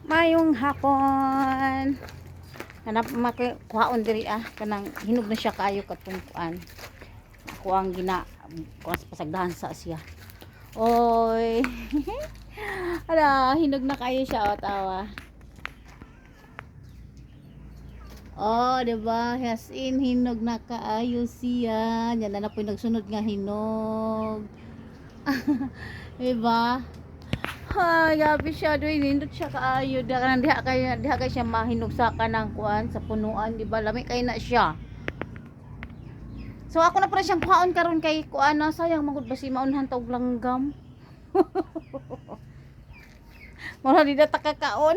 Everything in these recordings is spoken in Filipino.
Mayong hapon. Hanap makuhaon diri kanang hinog na siya kaayo katong kuan. Ako ang kuan sa pasagdahan sa siya. Oy. Ala, hinog na kayo siya tawa. Oh, diba? Has in hinog na kaayo siya. Yan na po nagsunod nga hinog. Diba? Ay, gabi siya doy nindot siya kaayo diha kay siya mahinog sa kanang kuan sa punuan, di ba? Lami kay na siya. So ako na pala siyang kuhaon karon kay kuan na sayang magud ba si maunhan ta og langgam. Mura di na takakaon.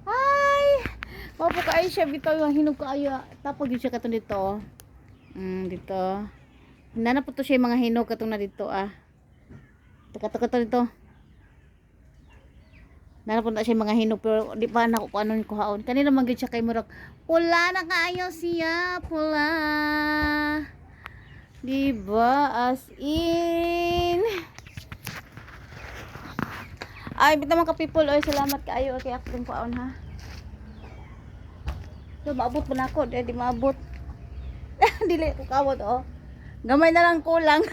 Ay, mapo kaayo siya bitaw yung hinog kaayo. Tapos gyud siya katon dito. Dito. Nana po to siya mga hinog katong na dito Taka dito. Nanapunta siya mga hinog pero di pa na ko anon kuhaon. Kanina man gyud siya kay murag pula na kaayo siya, pula. Diba? As in. Ay, bitaw man ka people, oy salamat kaayo kay akong kuhaon ha. So maabot pa na ako, di maabot. Dili ko kawot Gamay na lang kulang.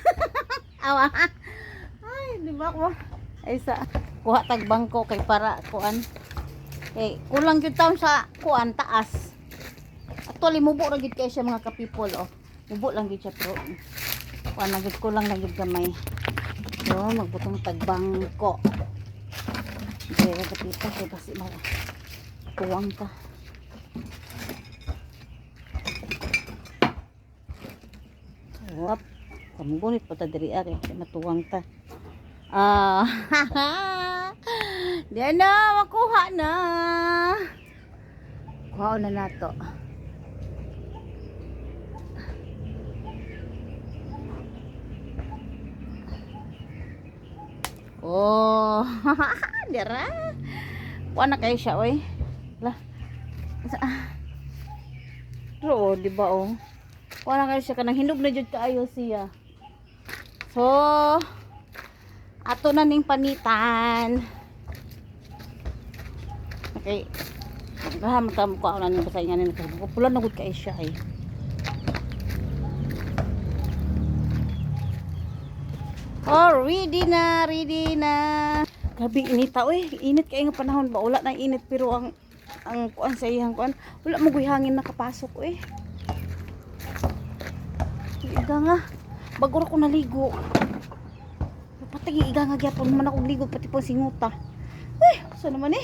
Awa. Ay, di ba ko? Ay sa kuha tag bangko kay para kuan. Kulang gyud taon sa kuan taas. Actually mubo ra gyud kay siya mga ka-people Mubo lang gyud siya pero kuan lang gyud kulang lang gyud gamay. So magbutong tag bangko. Dili ra kapita kay basi tuwang ka. Wap, kamunit pa ta diri kay matuwang ta. Diyan na, makuha na. Kuha na nato. Oh, dira. Kuha na kayo siya, oy. Lah. Pero, di ba Kuha na kayo siya kanang hinog na jud kaayo siya. So, ato na ning panitan. Okay. Gahamon ta mo ko na ning basayan ni ko. Pula na gud kay siya Oh, ready na. Gabi inita init kay nga panahon ba wala nang init pero ang kuan sa iyang kuan wala mo guy hangin nakapasok Iga nga bago ko naligo. Patay iga nga gyapon man ako ligo pati po singuta. Saan naman